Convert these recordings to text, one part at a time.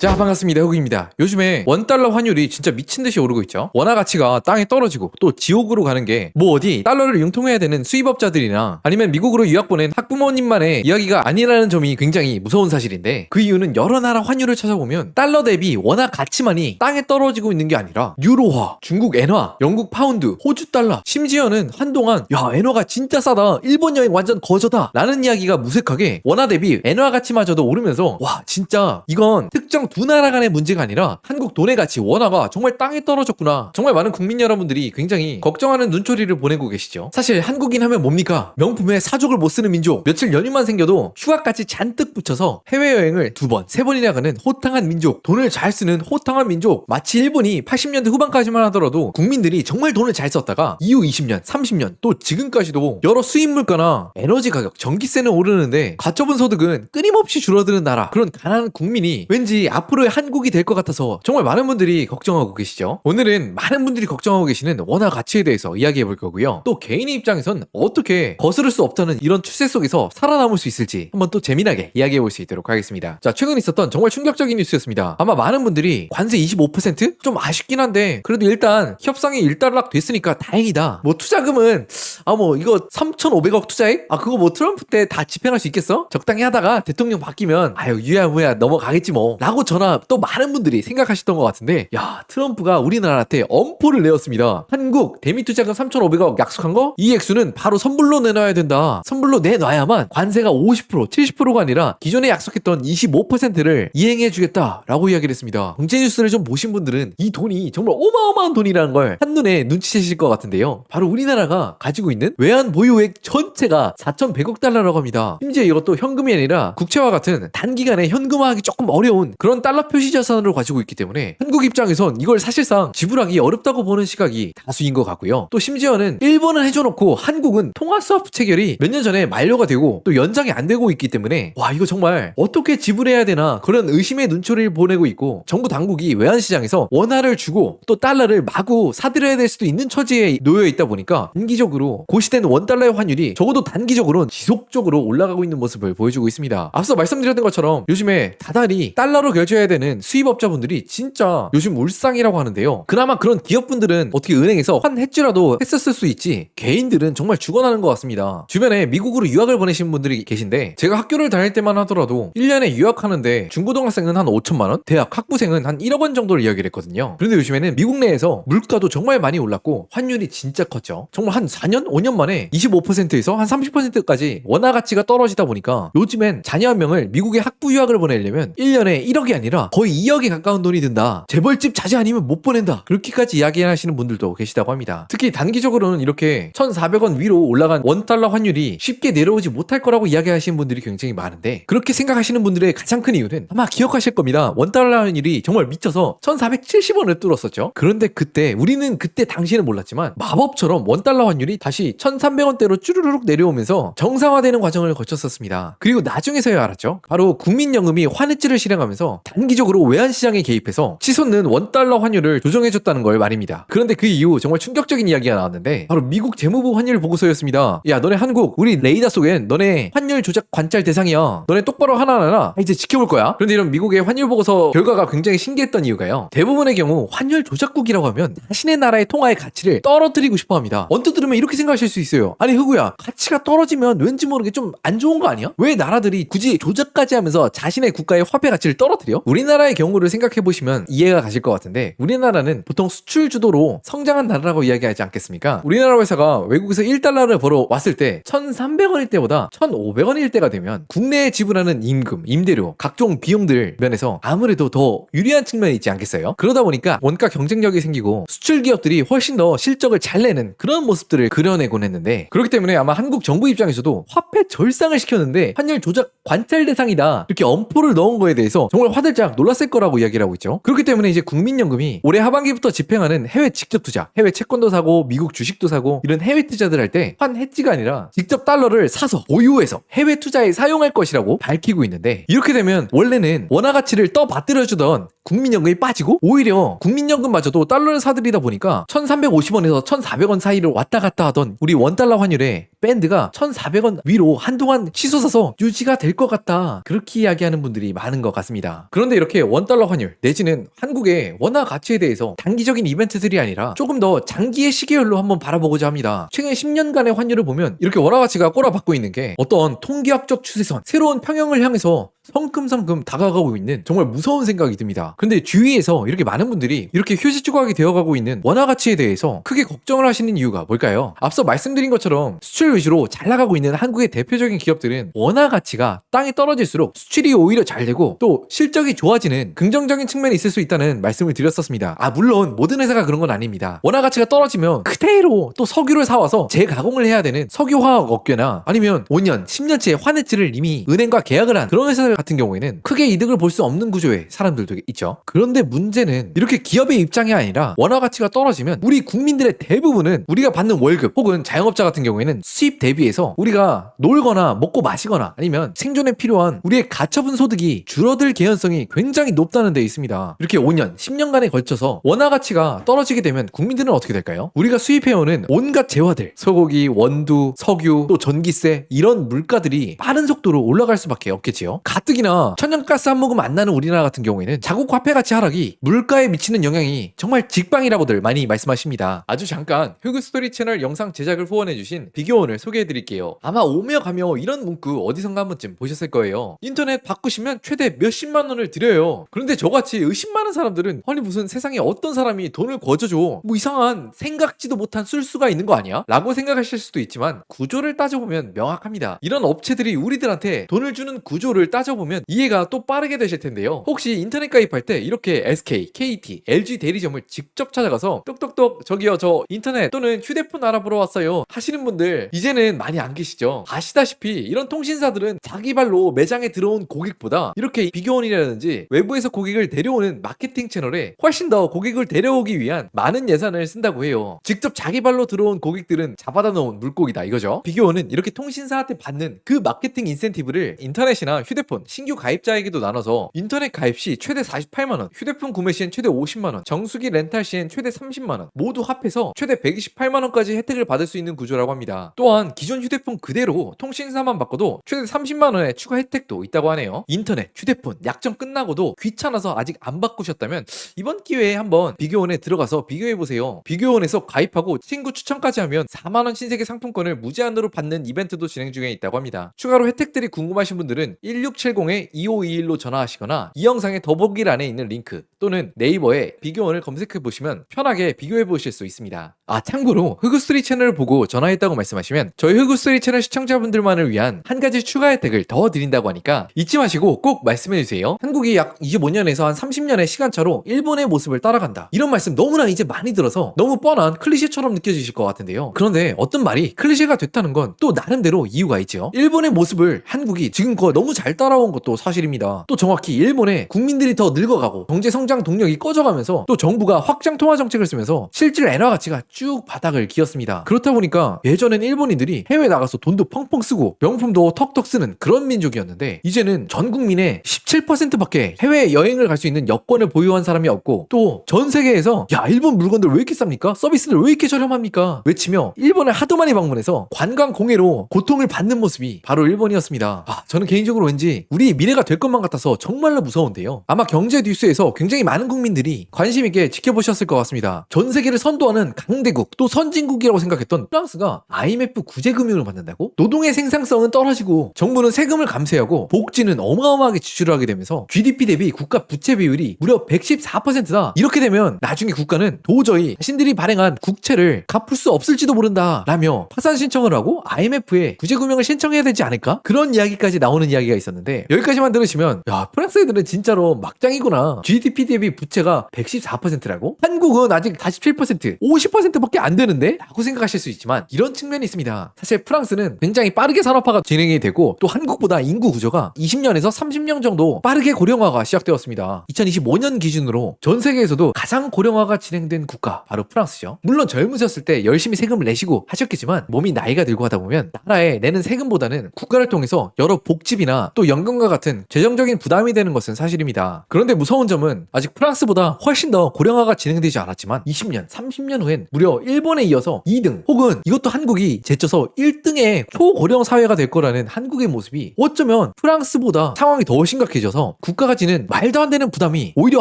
자, 반갑습니다. 흑입니다. 요즘에 원달러 환율이 진짜 미친듯이 오르고 있죠. 원화 가치가 땅에 떨어지고 또 지옥으로 가는 게 뭐 어디 달러를 융통해야 되는 수입업자들이나 아니면 미국으로 유학 보낸 학부모님만의 이야기가 아니라는 점이 굉장히 무서운 사실인데, 그 이유는 여러 나라 환율을 찾아보면 달러 대비 원화 가치만이 땅에 떨어지고 있는 게 아니라 유로화, 중국 엔화, 영국 파운드, 호주 달러, 심지어는 한동안 야 엔화가 진짜 싸다, 일본 여행 완전 거저다 라는 이야기가 무색하게 원화 대비 엔화 가치마저도 오르면서 와 진짜 이건 특정 두 나라 간의 문제가 아니라 한국 돈의 가치 원화가 정말 땅에 떨어졌구나, 정말 많은 국민 여러분들이 굉장히 걱정하는 눈초리를 보내고 계시죠. 사실 한국인 하면 뭡니까? 명품에 사족을 못 쓰는 민족, 며칠 연휴만 생겨도 휴가까지 잔뜩 붙여서 해외여행을 2번, 3번이나 가는 호탕한 민족, 돈을 잘 쓰는 호탕한 민족. 마치 일본이 80년대 후반까지만 하더라도 국민들이 정말 돈을 잘 썼다가 이후 20년, 30년 또 지금까지도 여러 수입 물가나 에너지 가격, 전기세는 오르는데 가처분 소득은 끊임없이 줄어드는 나라, 그런 가난한 국민이 왠지 앞으로의 한국이 될 것 같아서 정말 많은 분들이 걱정하고 계시죠. 오늘은 많은 분들이 걱정하고 계시는 원화 가치에 대해서 이야기해 볼 거고요. 또 개인의 입장에선 어떻게 거스를 수 없다는 이런 추세 속에서 살아남을 수 있을지 한번 또 재미나게 이야기해 볼 수 있도록 하겠습니다. 자, 최근 있었던 정말 충격적인 뉴스였습니다. 아마 많은 분들이 관세 25%? 좀 아쉽긴 한데 그래도 일단 협상이 일단락 됐으니까 다행이다. 뭐 투자금은 뭐 이거 3,500억 투자해? 그거 뭐 트럼프 때 다 집행할 수 있겠어? 적당히 하다가 대통령 바뀌면 유야무야 넘어가겠지 뭐 라고 저나 또 많은 분들이 생각하셨던 것 같은데, 야 트럼프가 우리나라한테 엄포를 내었습니다. 한국 대미투자금 3,500억 약속한 거? 이 액수는 바로 선불로 내놔야 된다. 선불로 내놔야만 관세가 50%, 70%가 아니라 기존에 약속했던 25%를 이행해주겠다 라고 이야기를 했습니다. 경제뉴스를 좀 보신 분들은 이 돈이 정말 어마어마한 돈이라는 걸 한눈에 눈치채실 것 같은데요. 바로 우리나라가 가지고 있는 외환 보유액 전체가 4,100억 달러라고 합니다. 심지어 이것도 현금이 아니라 국채와 같은 단기간에 현금화하기 조금 어려운 그런 달러 표시 자산으로 가지고 있기 때문에 한국 입장에선 이걸 사실상 지불하기 어렵다고 보는 시각이 다수인 것 같고요. 또 심지어는 일본은 해줘놓고 한국은 통화 스와프 체결이 몇 년 전에 만료가 되고 또 연장이 안 되고 있기 때문에 와 이거 정말 어떻게 지불해야 되나 그런 의심의 눈초리를 보내고 있고, 정부 당국이 외환시장에서 원화를 주고 또 달러를 마구 사들여야 될 수도 있는 처지에 놓여 있다 보니까 단기적으로 고시된 원달러의 환율이 적어도 단기적으로는 지속적으로 올라가고 있는 모습을 보여주고 있습니다. 앞서 말씀드렸던 것처럼 요즘에 다달이 달러로 결제해야 되는 수입업자분들이 진짜 요즘 울상이라고 하는데요. 그나마 그런 기업분들은 어떻게 은행에서 환해지라도 했었을 수 있지 개인들은 정말 죽어나는 것 같습니다. 주변에 미국으로 유학을 보내신 분들이 계신데 제가 학교를 다닐 때만 하더라도 1년에 유학하는데 중고등학생은 한 5천만 원, 대학 학부생은 한 1억 원 정도를 이야기를 했거든요. 그런데 요즘에는 미국 내에서 물가도 정말 많이 올랐고 환율이 진짜 컸죠. 정말 한 4년, 5년 만에 25%에서 한 30%까지 원화 가치가 떨어지다 보니까 요즘엔 자녀 한 명을 미국에 학부 유학을 보내려면 1년에 1억이 아니라 거의 2억에 가까운 돈이 든다. 재벌집 자제 아니면 못 보낸다. 그렇게까지 이야기하시는 분들도 계시다고 합니다. 특히 단기적으로는 이렇게 1,400원 위로 올라간 원달러 환율이 쉽게 내려오지 못할 거라고 이야기하시는 분들이 굉장히 많은데, 그렇게 생각하시는 분들의 가장 큰 이유는 아마 기억하실 겁니다. 원달러 환율이 정말 미쳐서 1,470원을 뚫었었죠. 그런데 우리는 그때 당시에는 몰랐지만 마법처럼 원달러 환율이 다시 1,300원대로 쭈르륵 내려오면서 정상화되는 과정을 거쳤었습니다. 그리고 나중에서야 알았죠. 바로 국민연금이 환해지를 실행하면서 단기적으로 외환시장에 개입해서 치솟는 원달러 환율을 조정해줬다는 걸 말입니다. 그런데 그 이후 정말 충격적인 이야기가 나왔는데 바로 미국 재무부 환율 보고서였습니다. 야 너네 한국 우리 레이더 속엔 너네 환율 조작 관찰 대상이야. 너네 똑바로 하나하나 이제 지켜볼 거야. 그런데 이런 미국의 환율 보고서 결과가 굉장히 신기했던 이유가요. 대부분의 경우 환율 조작국이라고 하면 자신의 나라의 통화의 가치를 떨어뜨리고 싶어 합니다. 언뜻 들으면 이렇게 생각하실 수 있어요. 아니 흑우야, 가치가 떨어지면 왠지 모르게 좀 안 좋은 거 아니야? 왜 나라들이 굳이 조작까지 하면서 자신의 국가의 화폐 가치를 떨어뜨려? 우리나라의 경우를 생각해보시면 이해가 가실 것 같은데, 우리나라는 보통 수출 주도로 성장한 나라라고 이야기하지 않겠습니까? 우리나라 회사가 외국에서 1달러를 벌어 왔을 때 1,300원일 때보다 1,500원일 때가 되면 국내에 지불하는 임금, 임대료, 각종 비용들 면에서 아무래도 더 유리한 측면이 있지 않겠어요? 그러다 보니까 원가 경쟁력이 생기고 수출 기업들이 훨씬 더 실적을 잘 내는 그런 모습들을 그려내곤 했는데, 그렇기 때문에 아마 한국 정부 입장에서도 화폐 절상을 시켰는데 환율 조작 관찰 대상이다 이렇게 엄포를 넣은 거에 대해서 정말 화들짝 놀랐을 거라고 이야기를 하고 있죠. 그렇기 때문에 이제 국민연금이 올해 하반기부터 집행하는 해외 직접 투자, 해외 채권도 사고 미국 주식도 사고 이런 해외 투자들 할 때 환해지가 아니라 직접 달러를 사서 보유해서 해외 투자에 사용할 것이라고 밝히고 있는데, 이렇게 되면 원래는 원화 가치를 떠받들어주던 국민연금이 빠지고 오히려 국민연금마저도 달러를 사들이다 보니까 1,350원에서 1,400원 사이를 왔다 갔다 하던 우리 원달러 환율의 밴드가 1,400원 위로 한동안 치솟아서 유지가 될 것 같다, 그렇게 이야기하는 분들이 많은 것 같습니다. 그런데 이렇게 원달러 환율 내지는 한국의 원화 가치에 대해서 단기적인 이벤트들이 아니라 조금 더 장기의 시계열로 한번 바라보고자 합니다. 최근 10년간의 환율을 보면 이렇게 원화 가치가 꼬라박고 있는 게 어떤 통계학적 추세선, 새로운 평형을 향해서 성큼성큼 다가가고 있는 정말 무서운 생각이 듭니다. 근데 주위에서 이렇게 많은 분들이 이렇게 휴지 조각이 되어가고 있는 원화 가치에 대해서 크게 걱정을 하시는 이유가 뭘까요? 앞서 말씀드린 것처럼 수출 위주로 잘 나가고 있는 한국의 대표적인 기업들은 원화 가치가 땅에 떨어질수록 수출이 오히려 잘 되고 또 실적이 좋아지는 긍정적인 측면이 있을 수 있다는 말씀을 드렸었습니다. 물론 모든 회사가 그런 건 아닙니다. 원화 가치가 떨어지면 그대로 또 석유를 사와서 재가공을 해야 되는 석유화학 업계나 아니면 5년, 10년치의 환해지를 이미 은행과 계약을 한 그런 회사 같은 경우에는 크게 이득을 볼 수 없는 구조의 사람들도 있죠. 그런데 문제는 이렇게 기업의 입장이 아니라 원화 가치가 떨어지면 우리 국민들의 대부분은 우리가 받는 월급 혹은 자영업자 같은 경우에는 수입 대비해서 우리가 놀거나 먹고 마시거나 아니면 생존에 필요한 우리의 가처분 소득이 줄어들 개연성이 굉장히 높다는 데 있습니다. 이렇게 5년, 10년간에 걸쳐서 원화 가치가 떨어지게 되면 국민들은 어떻게 될까요? 우리가 수입해오는 온갖 재화들, 소고기, 원두, 석유, 또 전기세 이런 물가들이 빠른 속도로 올라갈 수밖에 없겠지요. 가뜩이나 천연가스 한 모금 안 나는 우리나라 같은 경우에는 자국 화폐 가치 하락이 물가에 미치는 영향이 정말 직방이라고들 많이 말씀하십니다. 아주 잠깐 흑우스토리 채널 영상 제작을 후원해주신 비교원을 소개해드릴게요. 아마 오며 가며 이런 문구 어디선가 한 번쯤 보셨을 거예요. 인터넷 바꾸시면 최대 몇십만 원을 드려요. 그런데 저같이 의심 많은 사람들은 아니 무슨 세상에 어떤 사람이 돈을 거저줘 뭐 이상한 생각지도 못한 술수가 있는 거 아니야? 라고 생각하실 수도 있지만 구조를 따져보면 명확합니다. 이런 업체들이 우리들한테 돈을 주는 구조를 따져보면 이해가 또 빠르게 되실 텐데요. 혹시 인터넷 가입할 때 이렇게 SK, KT, LG 대리점을 직접 찾아가서 똑똑똑 저기요 저 인터넷 또는 휴대폰 알아보러 왔어요 하시는 분들 이제는 많이 안 계시죠? 아시다시피 이런 통신사들은 자기 발로 매장에 들어온 고객보다 이렇게 비교원이라든지 외부에서 고객을 데려오는 마케팅 채널에 훨씬 더 고객을 데려오기 위한 많은 예산을 쓴다고 해요. 직접 자기 발로 들어온 고객들은 잡아다 놓은 물고기다 이거죠. 비교원은 이렇게 통신사한테 받는 그 마케팅 인센티브를 인터넷이나 휴대폰 신규 가입자에게도 나눠서 인터넷 가입 시 최대 48만원, 휴대폰 구매 시엔 최대 50만원, 정수기 렌탈 시엔 최대 30만원 모두 합해서 최대 128만원까지 혜택을 받을 수 있는 구조라고 합니다. 또한 기존 휴대폰 그대로 통신사만 바꿔도 최대 30만원의 추가 혜택도 있다고 하네요. 인터넷, 휴대폰 약정 끝나고도 귀찮아서 아직 안 바꾸셨다면 이번 기회에 한번 비교원에 들어가서 비교해보세요. 비교원에서 가입하고 친구 추천까지 하면 4만원 신세계 상품권을 무제한으로 받는 이벤트도 진행 중에 있다고 합니다. 추가로 혜택들이 궁금하신 분들은 1670-2521로 전화하시거나 이 영상의 더보기란에 있는 링크 또는 네이버에 비교원을 검색해보시면 편하게 비교해보실 수 있습니다. 참고로 흑우스토리 채널을 보고 전화했다고 말씀하시면 저희 흑우스토리 채널 시청자분들만을 위한 한 가지 추가 혜택을 더 드린다고 하니까 잊지 마시고 꼭 말씀해주세요. 한국이 약 25년에서 한 30년의 시간차로 일본의 모습을 따라간다. 이런 말씀 너무나 이제 많이 들어서 너무 뻔한 클리셰처럼 느껴지실 것 같은데요. 그런데 어떤 말이 클리셰가 됐다는 건 또 나름대로 이유가 있죠. 일본의 모습을 한국이 지금껏 너무 잘 따라온 것도 사실입니다. 또 정확히 일본의 국민들이 더 늙어가고 경제 성장 동력이 꺼져가면서 또 정부가 확장 통화 정책을 쓰면서 실질 엔화 가치가 쭉 바닥을 기었습니다. 그렇다 보니까 예전엔 일본인들이 해외 나가서 돈도 펑펑 쓰고 명품도 턱턱 쓰는 그런 민족이었는데 이제는 전 국민의 17%밖에 해외 여행을 갈 수 있는 여권을 보유한 사람이 없고 또 전 세계에서 야 일본 물건들 왜 이렇게 쌉니까? 서비스들 왜 이렇게 저렴합니까? 외치며 일본을 하도 많이 방문해서 관광 공해로 고통을 받는 모습이 바로 일본이었습니다. 저는 개인적으로 왠지 우리 미래가 될 것만 같아서 정말로 무서운데요. 아마 경제 뉴스에서 굉장히 많은 국민들이 관심 있게 지켜보셨을 것 같습니다. 전 세계를 선도하는 강대국 또 선진국이라고 생각했던 프랑스가 IMF 구제금융을 받는다고? 노동의 생산성은 떨어지고 정부는 세금을 감세하고 복지는 어마어마하게 지출을 하게 되면서 GDP 대비 국가 부채 비율이 무려 114%다. 이렇게 되면 나중에 국가는 도저히 자신들이 발행한 국채를 갚을 수 없을지도 모른다 라며 파산 신청을 하고 IMF에 구제금융을 신청해야 되지 않을까? 그런 이야기까지 나오는 이야기가 있었는데 여기까지만 들으시면 야 프랑스 애들은 진짜로 막장이구나. GDP 대비 부채가 114%라고? 한국은 아직 47%, 50%밖에 안 되는데? 라고 생각하실 수 있지만 이런 측면이 있습니다. 사실 프랑스는 굉장히 빠르게 산업화가 진행이 되고 또 한국보다 인구 구조가 20년에서 30년 정도 빠르게 고령화가 시작되었습니다. 2025년 기준으로 전 세계에서도 가장 고령화가 진행된 국가 바로 프랑스죠. 물론 젊으셨을 때 열심히 세금을 내시고 하셨겠지만 몸이 나이가 들고 하다 보면 나라에 내는 세금보다는 국가를 통해서 여러 복지비나 또 연금 잔금과 같은 재정적인 부담이 되는 것은 사실입니다. 그런데 무서운 점은 아직 프랑스보다 훨씬 더 고령화가 진행되지 않았지만 20년, 30년 후엔 무려 일본에 이어서 2등 혹은 이것도 한국이 제쳐서 1등의 초고령 사회가 될 거라는 한국의 모습이 어쩌면 프랑스보다 상황이 더 심각해져서 국가가 지는 말도 안 되는 부담이 오히려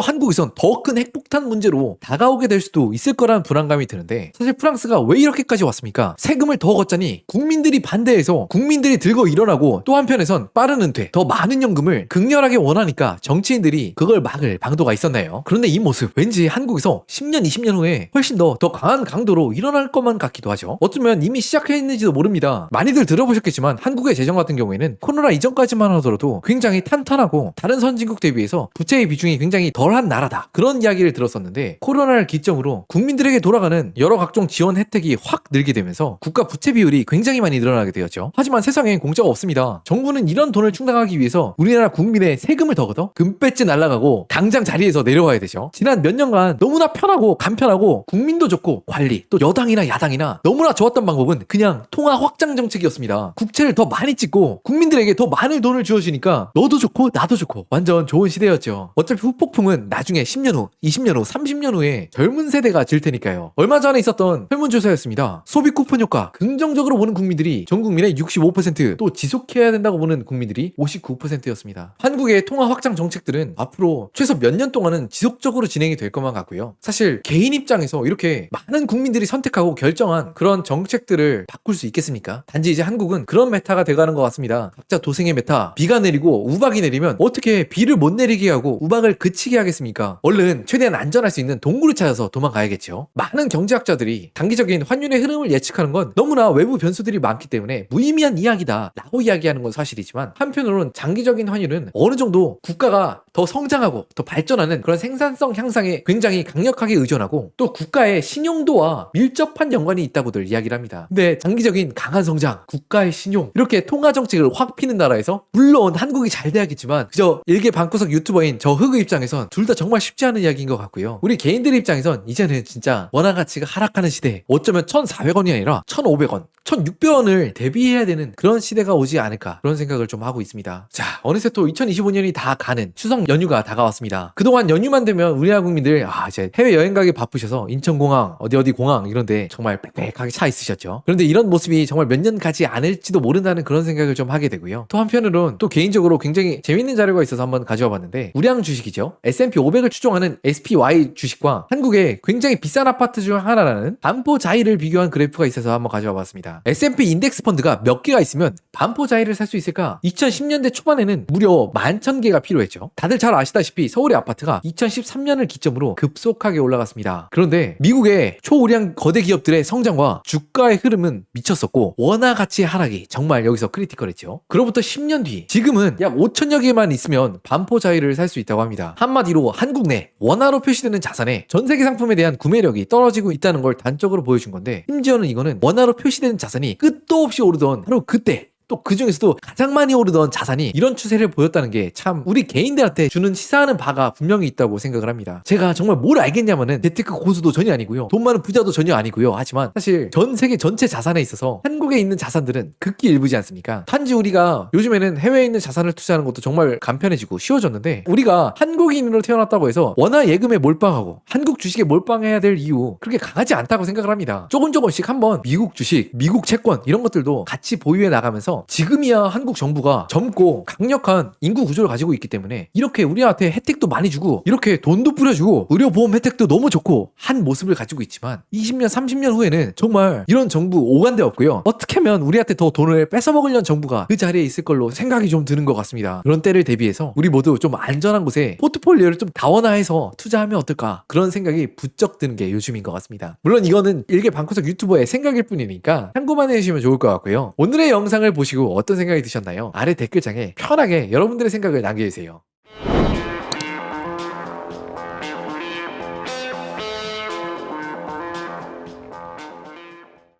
한국에선 더 큰 핵폭탄 문제로 다가오게 될 수도 있을 거라는 불안감이 드는데, 사실 프랑스가 왜 이렇게까지 왔습니까? 세금을 더 걷자니 국민들이 반대해서 국민들이 들고 일어나고, 또 한편에선 빠른 은퇴, 더 많은 연금을 극렬하게 원하니까 정치인들이 그걸 막을 방도가 있었나요? 그런데 이 모습 왠지 한국에서 10년, 20년 후에 훨씬 더 강한 강도로 일어날 것만 같기도 하죠. 어쩌면 이미 시작했는지도 모릅니다. 많이들 들어보셨겠지만 한국의 재정 같은 경우에는 코로나 이전까지만 하더라도 굉장히 탄탄하고 다른 선진국 대비해서 부채의 비중이 굉장히 덜한 나라다, 그런 이야기를 들었었는데, 코로나를 기점으로 국민들에게 돌아가는 여러 각종 지원 혜택이 확 늘게 되면서 국가 부채 비율이 굉장히 많이 늘어나게 되었죠. 하지만 세상엔 공짜가 없습니다. 정부는 이런 돈을 충당하기 위해서 우리나라 국민의 세금을 더 걷어 금배지 날라가고 당장 자리에서 내려와야 되죠. 지난 몇 년간 너무나 편하고 간편하고 국민도 좋고 관리, 또 여당이나 야당이나 너무나 좋았던 방법은 그냥 통화 확장 정책이었습니다. 국채를 더 많이 찍고 국민들에게 더 많은 돈을 주어주니까 너도 좋고 나도 좋고 완전 좋은 시대였죠. 어차피 후폭풍은 나중에 10년 후, 20년 후, 30년 후에 젊은 세대가 질 테니까요. 얼마 전에 있었던 설문조사였습니다. 소비 쿠폰 효과 긍정적으로 보는 국민들이 전 국민의 65%, 또 지속해야 된다고 보는 국민들이 59%였습니다. 한국의 통화 확장 정책들은 앞으로 최소 몇 년 동안은 지속적으로 진행이 될 것만 같고요. 사실 개인 입장에서 이렇게 많은 국민들이 선택하고 결정한 그런 정책들을 바꿀 수 있겠습니까? 단지 이제 한국은 그런 메타가 돼가는 것 같습니다. 각자 도생의 메타. 비가 내리고 우박이 내리면 어떻게 비를 못 내리게 하고 우박을 그치게 하겠습니까? 얼른 최대한 안전할 수 있는 동굴을 찾아서 도망가야겠죠. 많은 경제학자들이 단기적인 환율의 흐름을 예측하는 건 너무나 외부 변수들이 많기 때문에 무의미한 이야기다 라고 이야기하는 건 사실이지만, 한편으로는 장기적인 환율은 어느 정도 국가가 더 성장하고 더 발전하는 그런 생산성 향상에 굉장히 강력하게 의존하고, 또 국가의 신용도와 밀접한 연관이 있다고들 이야기를 합니다. 근데 장기적인 강한 성장, 국가의 신용, 이렇게 통화 정책을 확 피는 나라에서 물론 한국이 잘 돼야겠지만 그저 일개 방구석 유튜버인 저 흑의 입장에선 둘 다 정말 쉽지 않은 이야기인 것 같고요. 우리 개인들의 입장에선 이제는 진짜 원화 가치가 하락하는 시대, 어쩌면 1,400원이 아니라 1,500원, 1,600원을 대비해야 되는 그런 시대가 오지 않을까, 그런 생각을 좀 하고 있습니다. 자, 어느새 또 2025년이 다 가는 추석 연휴가 다가왔습니다. 그동안 연휴만 되면 우리나라 국민들 이제 해외여행 가기 바쁘셔서 인천공항, 어디 공항 이런데 정말 빽빽하게 차 있으셨죠. 그런데 이런 모습이 정말 몇 년 가지 않을지도 모른다는 그런 생각을 좀 하게 되고요. 또 한편으로는 또 개인적으로 굉장히 재밌는 자료가 있어서 한번 가져와 봤는데, 우량 주식이죠. S&P 500을 추종하는 SPY 주식과 한국의 굉장히 비싼 아파트 중 하나라는 반포자이를 비교한 그래프가 있어서 한번 가져와 봤습니다. S&P 인덱스 펀드가 몇 개가 있으면 반포자이를 살 수 있을까? 2010년대 초반에는 무려 11,000개가 필요했죠. 다들 잘 아시다시피 서울의 아파트가 2013년을 기점으로 급속하게 올라갔습니다. 그런데 미국의 초우량 거대 기업들의 성장과 주가의 흐름은 미쳤었고, 원화 가치의 하락이 정말 여기서 크리티컬했죠. 그로부터 10년 뒤, 지금은 약 5천여 개만 있으면 반포자이를 살 수 있다고 합니다. 한마디로 한국 내 원화로 표시되는 자산에 전 세계 상품에 대한 구매력이 떨어지고 있다는 걸 단적으로 보여준 건데, 심지어는 이거는 원화로 표시되는 자산이 끝도 없이 오르던 바로 그때, 또 그 중에서도 가장 많이 오르던 자산이 이런 추세를 보였다는 게 참 우리 개인들한테 주는 시사하는 바가 분명히 있다고 생각을 합니다. 제가 정말 뭘 알겠냐면은 재테크 고수도 전혀 아니고요, 돈 많은 부자도 전혀 아니고요. 하지만 사실 전 세계 전체 자산에 있어서 한국에 있는 자산들은 극히 일부지 않습니까? 단지 우리가 요즘에는 해외에 있는 자산을 투자하는 것도 정말 간편해지고 쉬워졌는데, 우리가 한국인으로 태어났다고 해서 원화 예금에 몰빵하고 한국 주식에 몰빵해야 될 이유 그렇게 강하지 않다고 생각을 합니다. 조금씩 한번 미국 주식, 미국 채권 이런 것들도 같이 보유해 나가면서, 지금이야 한국 정부가 젊고 강력한 인구 구조를 가지고 있기 때문에 이렇게 우리한테 혜택도 많이 주고 이렇게 돈도 뿌려주고 의료보험 혜택도 너무 좋고 한 모습을 가지고 있지만, 20년 30년 후에는 정말 이런 정부 오간데 없고요, 어떻게 하면 우리한테 더 돈을 뺏어먹으려는 정부가 그 자리에 있을 걸로 생각이 좀 드는 것 같습니다. 그런 때를 대비해서 우리 모두 좀 안전한 곳에 포트폴리오를 좀 다원화해서 투자하면 어떨까, 그런 생각이 부쩍 드는 게 요즘인 것 같습니다. 물론 이거는 일개 방구석 유튜버의 생각일 뿐이니까 참고만 해주시면 좋을 것 같고요. 오늘의 영상을 보시고 어떤 생각이 드셨나요? 아래 댓글창에 편하게 여러분들의 생각을 남겨주세요.